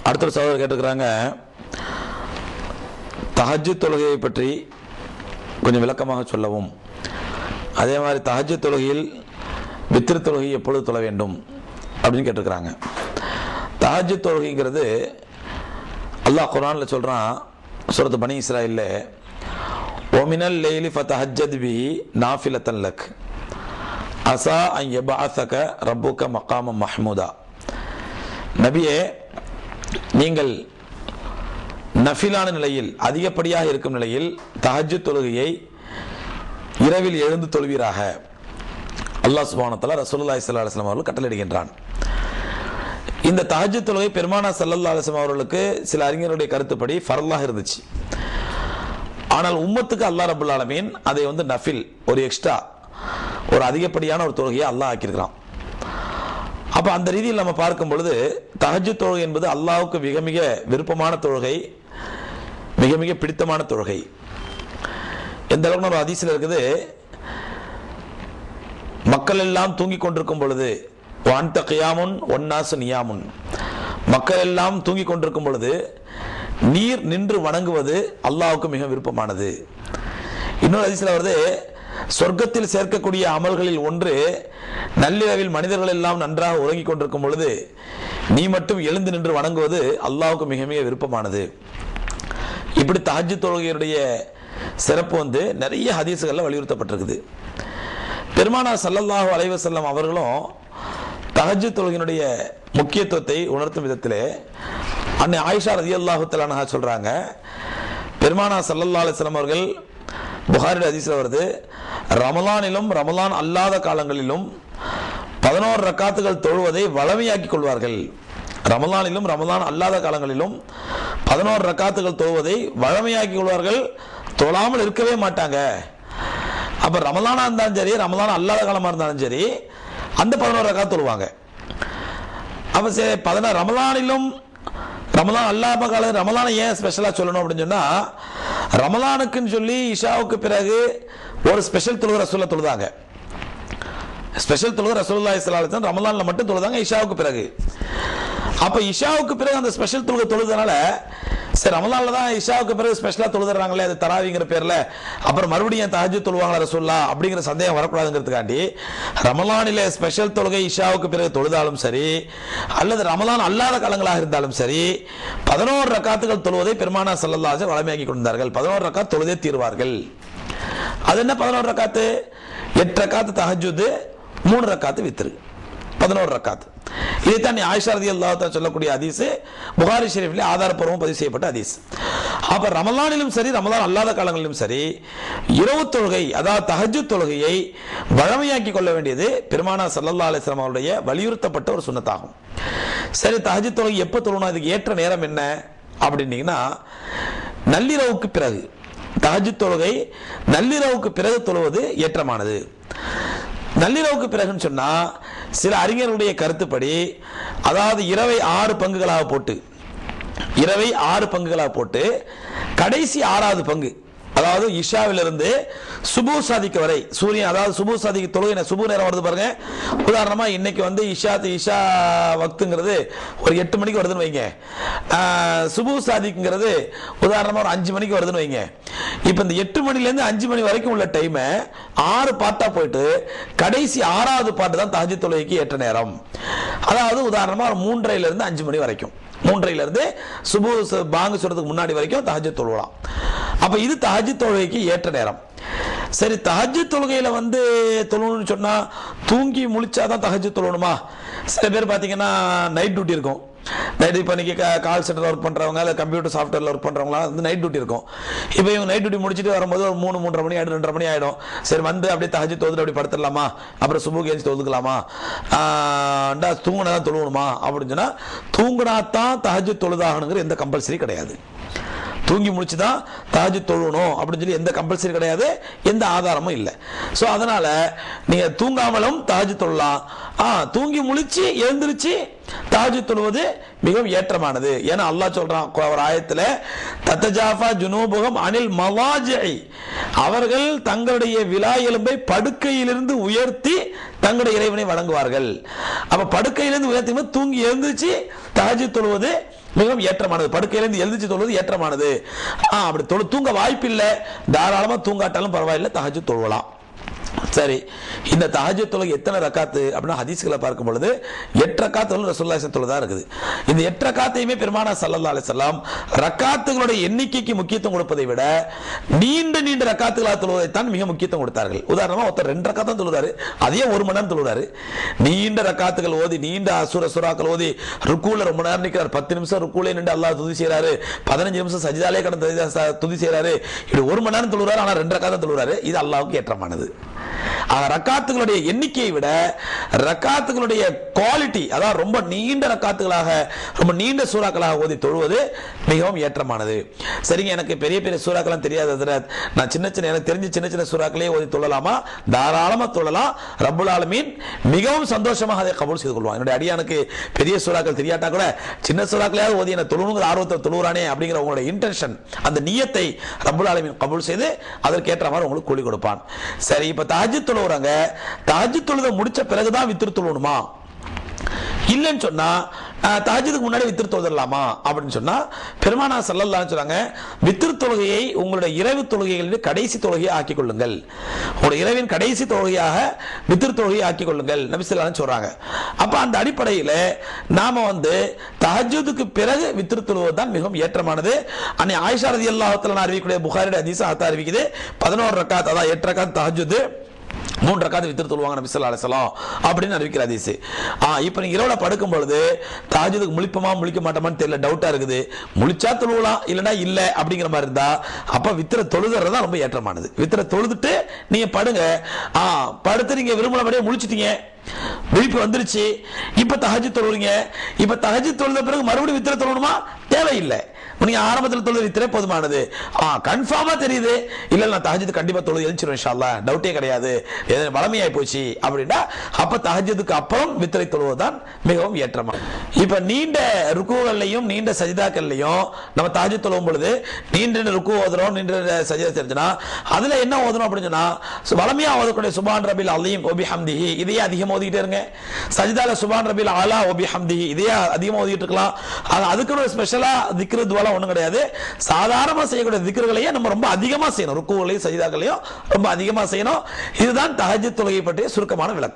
அடுத்த சகோதரர் கேட்டுக்கிறாங்க, தஹஜ்ஜுத் தொழுகையை பற்றி கொஞ்சம் விளக்கமாக சொல்லவும், அதே மாதிரி தஹஜ்ஜுத் தொழுகையில் வித்ர் தொழுகை எப்பொழுது தொழ வேண்டும் அப்படின்னு கேட்டுக்கிறாங்க. தஹஜ்ஜுத் தொழுகைங்கிறது அல்லாஹ் குர்ஆன்ல சொல்றான், சூரத்து பனி இஸ்ராயில்ல, ஒமினல் லைலி ஃபதஹஜ்ஜத் பிஹி நாஃபிலத்தன் லக் அஸா அன் யபஅஸக ரப்புக மகாமம் மஹ்மூதா. நபியே, நீங்கள் நஃபிலான நிலையில் அதிகப்படியாக இருக்கும் நிலையில் தஹஜ்ஜுத் தொழுகையை இரவில் எழுந்து தொழுவீராக அல்லாஹ் சுப்ஹானஹு வ தஆலா ரசூலுல்லாஹி ஸல்லல்லாஹு அலைஹி வஸல்லம் அவர்கள் கட்டளையிடுகின்றான். இந்த தஹஜ்ஜுத் தொழுகை பெருமானார் ஸல்லல்லாஹு அலைஹி வஸல்லம் அவர்களுக்கு சில அறிஞருடைய கருத்துப்படி ஃபர்லாக இருந்துச்சு. ஆனால் உம்மத்துக்கு அல்லாஹ் ரப்பல் ஆலமீன் அதை நஃபில், ஒரு எக்ஸ்ட்ரா, ஒரு அதிகப்படியான ஒரு தொழுகையை அல்லாஹ் ஆக்கியிருக்கிறான். அப்போ அந்த ரீதியில் நம்ம பார்க்கும் பொழுது தஹஜ்ஜுத் தொழுகை என்பது அல்லாஹ்வுக்கு மிக மிக விருப்பமான தொழுகை, மிக மிக பிடித்தமான தொழுகை. எந்த அளவுக்கு ஒரு ஹதீஸ்ல இருக்குது, மக்கள் எல்லாம் தூங்கிக் கொண்டிருக்கும் பொழுது வான்த கியாமுன் ஒன்னாசு நியாமுன், மக்கள் எல்லாம் தூங்கிக் கொண்டிருக்கும் பொழுது நீர் நின்று வணங்குவது அல்லாஹ்வுக்கு மிக விருப்பமானது. இன்னொரு ஹதீஸ்ல வருது, சொர்க்கத்தில் சேர்க்கக்கூடிய அமல்களில் ஒன்று நள்ளிரவில் மனிதர்கள் எல்லாம் நன்றாக உறங்கிக் கொண்டிருக்கும் பொழுது நீ மட்டும் எழுந்து நின்று வணங்குவது அல்லாஹ்வுக்கு மிக மிக விருப்பமானது. இப்படி தஹஜ்ஜுத் தொழுகையுடைய சிறப்பு நிறைய ஹதீஸ்கள்ல வலியுறுத்தப்பட்டிருக்குது. பெருமானார் ஸல்லல்லாஹு அலைஹி வஸல்லம் அவர்களும் தஹஜ்ஜுத் தொழுகையினுடைய முக்கியத்துவத்தை உணர்த்தும் விதத்திலே அன்னை ஆயிஷா ரலியல்லாஹு தஆலா அன்ஹா சொல்றாங்க, பெருமானார் ஸல்லல்லாஹு அலைஹி வஸல்லம் அவர்கள், புகாரி ஹதீஸ்ல வருது, ரமலானிலும் ரமலான் அல்லாத காலங்களிலும் 11 ரக்காத்துகள் தொழுவதை வளமையாக்கிக் கொள்வார்கள். ரமலானிலும் ரமலான் அல்லாத காலங்களிலும் 11 ரக்காத்துகள் தொழுவதை வளமையாக்கிக் கொள்வார்கள், தொழாமல் இருக்கவே மாட்டாங்க. அப்ப ரமலானா இருந்தாலும் சரி, ரமலான் அல்லாத காலமா இருந்தாலும் சரி, அந்த 11 ரக்காத் தொழுவாங்க. அப்ப சரி, ரமலானிலும் ரமலான் அல்லாம காலம் ரமலானை ஏன் ஸ்பெஷலா சொல்லணும் அப்படின்னு சொன்னா, ரமலானுக்குன்னு சொல்லி இஷாவுக்கு பிறகு ஒரு ஸ்பெஷல் தொழுகை ரசூலுல்லாஹ் தொழுதாங்க. ஸ்பெஷல் தொழுகை ரசூலுல்லாஹி ஸல்லல்லாஹு அலைஹி வஸல்லம் ரமலான்ல மட்டும் தொழுதாங்க இஷாவுக்கு பிறகு. அப்ப இஷாவுக்கு பிறகு அந்த ஸ்பெஷல் தொழுகை தொழுதனால, சரி ரமலான்ல தான் இஷாவுக்கு பிறகு ஸ்பெஷலா தொழுதுறாங்களே, அது தராவிங்கிற பேர்ல, அப்புறம் மறுபடியும் தஹஜ்ஜுத் தொழுவாங்களா ரசூலுல்லாஹ் அப்படிங்கிற சந்தேகம் வரக்கூடாதுங்கிறதுக்காண்டி ரமலானிலே ஸ்பெஷல் தொழுகை இஷாவுக்கு பிறகு தொழுதாலும் சரி, அல்லது ரமலான் அல்லாத காலங்களாக இருந்தாலும் சரி, 11 ரக்காத்துகள் தொழுவதை பெருமானார் ஸல்லல்லாஹு அலைஹி வஸல்லம் வளமையாக்கி கொண்டார்கள். 11 ரக்காத் தொழுதே தீர்வார்கள். அது என்ன 11 ரக்காத்து? 8 ரக்காத்து தஹஜ்ஜுத், 3 ரக்காத்து வித்ர், 11 ரக்காத். இதைத்தான் ஆயிஷா ரலியல்லாஹு தஆலா சொல்லக்கூடிய ஹதீஸ் புகாரி ஷரீஃபில் ஆதாரப்பூர்வமாக பதிவு செய்யப்பட்ட ஹதீஸ். அப்ப ரமலானிலும் சரி, ரமலான் அல்லாத காலங்களிலும் சரி, இரவு தொழுகை, அதாவது தஹஜ்ஜுத் தொழுகையை வழமையாக்கி கொள்ள வேண்டியது பெருமானார் ஸல்லல்லாஹு அலைஹி வஸல்லம் அவருடைய வலியுறுத்தப்பட்ட ஒரு சுன்னத்தாகும். சரி, தஹஜ்ஜுத் தொழுகை எப்போ தொழணும், அதுக்கு ஏற்ற நேரம் என்ன அப்படின்னீங்கன்னா, நள்ளிரவுக்கு பிறகு. தஹஜ்ஜுத் தொழுகை நள்ளிரவுக்கு பிறகு தொழுவது ஏற்றமானது. நள்ளிரவுக்கு பிறகுன்னு சொன்னா, சில அறிஞர்களுடைய கருத்துப்படி, அதாவது இரவை 6 பங்குகளாக போட்டு கடைசி 6வது பங்கு, அதாவது இஷாவிலிருந்து சுபு சாதிக்கு வரை, சூரியன், அதாவது சுபு சாதிக்கு தொழுகை சுபு நேரம் வருது பாருங்க. உதாரணமா இன்னைக்கு இஷா வக்துங்கிறது ஒரு 8 மணிக்கு வருதுன்னு வைங்க, சுபு சாதிக்குங்கிறது உதாரணமா ஒரு 5 மணிக்கு வருதுன்னு வைங்க. இப்ப இந்த 8 மணிலேருந்து 5 மணி வரைக்கும் உள்ள டைமை 6 பார்ட்டா போயிட்டு கடைசி 6வது பார்ட் தான் தஹஜ்ஜுத் தொழுகைக்கு ஏற்ற நேரம். அதாவது உதாரணமா ஒரு 3:30 5 மணி வரைக்கும், 3:30 சுபு பாங்கு சொல்றதுக்கு முன்னாடி வரைக்கும் தஹஜ்ஜுத் தொழுவலாம். அப்ப இது தஹஜ்ஜுத் தொழுகைக்கு ஏற்ற நேரம். சரி, தஹஜ்ஜுத் தொழுகையில தொழணும்னு சொன்னா தூங்கி முழிச்சாதான் தஹஜ்ஜுத் தொழணுமா? சில பேர் பாத்தீங்கன்னா நைட் டியூட்டி இருக்கும். நைட் இப்போ இன்னைக்கு கால் சென்டர்ல ஒர்க் பண்றவங்க, இல்லை கம்ப்யூட்டர் சாஃப்ட்வேர்ல ஒர்க் பண்றவங்களா நைட் டியூட்டி இருக்கும். இப்போ இவங்க நைட் டியூட்டி முடிச்சுட்டு வரும்போது ஒரு 3:30 மணி ஆயிடும், 2:30 மணி ஆயிடும். சரி, அப்படியே தஹஜ்ஜுத் தொழுது அப்படி படுத்துடலாமா, அப்புறம் சுபுக்கு எழுந்து தொழுதுக்கலாமா, தூங்கினாதான் தொழுவணுமா அப்படின்னு சொன்னா, தூங்கினாத்தான் தஹஜ்ஜுத் தொழுதாகணுங்கிற எந்த கம்பல்சரி கிடையாது. தூங்கி முடிச்சுதான் தஹஜ்ஜுத் தொழணும் அப்படின்னு சொல்லி எந்த கம்பல்சரி கிடையாது, எந்த ஆதாரமும் இல்லை. ஸோ அதனால நீங்க தூங்காமலும் தஹஜ்ஜுத் தொழலாம், தூங்கி முழிச்சு எழுந்திருச்சு தஹஜ்ஜுத் தொழுவது மிகவும் ஏற்றமானது. ஏன்னா அல்லாஹ் சொல்றான் ஒரு ஆயத்துல, தத்தஜாஃபா ஜுனூபுஹும் அனில் மவாஜிஇ, அவர்கள் தங்களுடைய விலா எலும்பை படுக்கையிலிருந்து உயர்த்தி தங்களுடைய இறைவனை வணங்குவார்கள். அப்ப படுக்கையிலிருந்து உயர்த்தி தூங்கி எழுந்திருச்சு தஹஜ்ஜுத் தொழுவது மிகவும் ஏற்றமானது. படுக்கையிலிருந்து எழுந்திருச்சு தொழுவது ஏற்றமானது. அப்படி தூங்க வாய்ப்பில்லை, தாராளமா தூங்காட்டாலும் பரவாயில்லை, தஹஜ்ஜுத் தொழுவலாம். சரி, இந்த தஹஜ்ஜுத் தொழுகை எத்தனை ரக்காத்து அப்படின்னா ஹதீஸ்களை பார்க்கும் பொழுது 8 ரக்காத்துகள் ரசூலுல்லாஹி ஸல்லல்லாஹு அலைஹி வஸல்லம் இருக்குது. இந்த 8 ரக்காத்தையுமே பெருமானார் ஸல்லல்லாஹு அலைஹி வஸல்லம் ரக்காத்துகளுடைய எண்ணிக்கைக்கு முக்கியத்துவம் கொடுப்பதை விட நீண்ட நீண்ட ரக்காத்துகளாக தொழுவதை தான் மிக முக்கியத்துவம் கொடுத்தார்கள். உதாரணமா ஒருத்தர் 2 ரக்காத் தான் தொழுறாரு, அதே 1 மணி நேரம் தொழுறாரு. நீண்ட ரக்காத்துகள் ஓதி, நீண்ட சூராக்கள் ஓதி, ருக்கூல ரொம்ப நேரம் நிற்கிறார், 10 நிமிஷம் ருக்கூலே நின்று அல்லாஹ் துதி செய்யறாரு, 15 நிமிஷம் சஜிதாலே கடந்து துதி செய்யறாரு. இப்படி 1 மணி நேரம் தொழுறாரு, ஆனா 2 ரக்காத் தான் தொழுறாரு. இது அல்லாஹ்வுக்கு ஏற்றமானது. ரக்காத்துகளுடைய எண்ணிக்கையை விட ரக்காத்துகளுடைய குவாலிட்டி, அதாவது ரொம்ப நீண்ட ரக்காத்துகளாக ரொம்ப நீண்ட சூறாக்களாக ஓதி தொழுவது மிகவும் ஏற்றமானது. சரிங்க, எனக்கு பெரிய பெரிய சூறாக்கெல்லாம் தெரியாது, நான் எனக்கு தெரிஞ்ச சின்ன சின்ன சூறாக்களே ஓதி தொழலாமா? தாராளமா தொழலாம். ரப்புல் ஆலமீன் மிகவும் சந்தோஷமாக அதை கபூல் செய்து கொள்வான். என்னுடைய அடியானுக்கு பெரிய சூறாக்கள் தெரியாட்டா கூட சின்ன சூறாக்களையாவது ஓதி என்ன தொழுணுங்கிற ஆர்வத்தை தொழுகிறானே அப்படிங்கிற உங்களுடைய இன்டென்ஷன், அந்த நியத்தை ரப்புல் ஆலமீன் கபூல் செய்து அதற்கேற்ற மாதிரி உங்களுக்கு கூலி கொடுப்பான். சரி, இப்ப தஹஜ்ஜுத் தொழுறாங்க, தஹஜ்ஜுத் தொழுத முடிச்ச பிறகுதான் வித்ர் தொழணுமா? இல்லன்னு சொன்னா தஹஜ்ஜுதுக்கு முன்னாடி வித்ர் தொழுதலாமா அப்படின்னு சொன்னா பெருமானார் ஸல்லல்லாஹு அலைஹி வஸல்லம் சொல்றாங்க, வித்ர் தொழுகையை உங்களுடைய இரவு தொழுகைகளில் கடைசி தொழுகையை ஆக்கிக் கொள்ளுங்கள். உங்களுடைய இரவின் கடைசி தொழுகையாக வித்ர் தொழுகையை ஆக்கிக் கொள்ளுங்கள் நபி ஸல்லல்லாஹு அலைஹி வஸல்லம் சொல்றாங்க. அப்ப அந்த அடிப்படையில் நாம தஹஜ்ஜுதுக்கு பிறகு வித்ர் தொழுவது தான் மிகவும் ஏற்றமானது. அன்னை ஆயிஷா ரலியல்லாஹு தஆலா அறிவிக்கக்கூடிய புகாரியுடைய ஹதீஸ் அறிவிக்குது, 11 ரக்காத், அதாவது 8 ரக்காத் தஹஜ்ஜுத், 3 ரக்காத் வித்ர் தொழுவாங்க நபி ஸல்லல்லாஹு அலைஹி வஸல்லம் அப்படின்னு அறிவிக்கிற ஹதீஸ். இப்போ நீங்க இரவுல படுக்கும் பொழுது தஹஜ்ஜுதுக்கு முழிப்போமா முழிக்க மாட்டோமான்னு தெரியல, டவுட்டா இருக்குது. முழிச்சா தொழுவலாம், இல்லைன்னா இல்ல அப்படிங்கிற மாதிரி இருந்தா அப்ப வித்ர தொழுதுறது தான் ரொம்ப ஏற்றமானது. வித்ர தொழுதுட்டு நீங்க படுங்க. படுத்து நீங்க விரும்பினபடியே முழிச்சிட்டீங்க, விழிப்பு வந்துருச்சு, இப்ப தஹஜ்ஜுத் தொழுவீங்க. இப்ப தஹஜ்ஜுத் தொழுத பிறகு மறுபடியும் வித்ர தொழணுமா? தேவையில்லை. நீங்க ஆரம்பத்தில் தொழுது வித்ரே போதுமானது. கன்ஃபார்மா தெரியுது, இல்ல நான் தஹஜ்ஜுத் கண்டிப்பா தொழுது எழுந்திருவேன் இன்ஷா அல்லாஹ், டவுட்டே கிடையாது, வளமையாய் போச்சு அப்படின்னா அப்ப தஹஜ்ஜுதுக்கு அப்புறம் வித்ரை தொழுவதுதான் மிகவும் ஏற்றமா. இப்ப நீண்ட ருக்குகள்லையும் நீண்ட சஜிதாக்கள்லையும் நம்ம தஹஜ்ஜுத் தொழுவும் பொழுது நீண்ட ருக்கு ஓதுறோம், நீண்ட சஜிதா தெரிஞ்சுனா அதுல என்ன ஓதணும் அப்படின்னு சொன்னா வளமையா ஓதக்கூடிய சுபான் ரபில் அலீம் வ பிஹம்திஹி இதையே அதிகமா ஓதிக்கிட்டே இருங்க. சஜிதால சுபான் ரபில் அலா வ பிஹம்திஹி இதையே அதிகமா ஓதிக்கிட்டு இருக்கலாம். அதுக்கு ஸ்பெஷலா திக்ரு துவா ஒண்ணும் கிடையாது. சாதாரணமா செய்யக்கூடிய திக்ருகளையே நம்ம ரொம்ப அதிகமா செய்யணும், ருக்குகளையும் சஜிதாக்களையும் ரொம்ப அதிகமா செய்யணும். இதுதான் தஹஜ்ஜுத் தொழுகை பற்றிய சுருக்கமான விளக்கம்.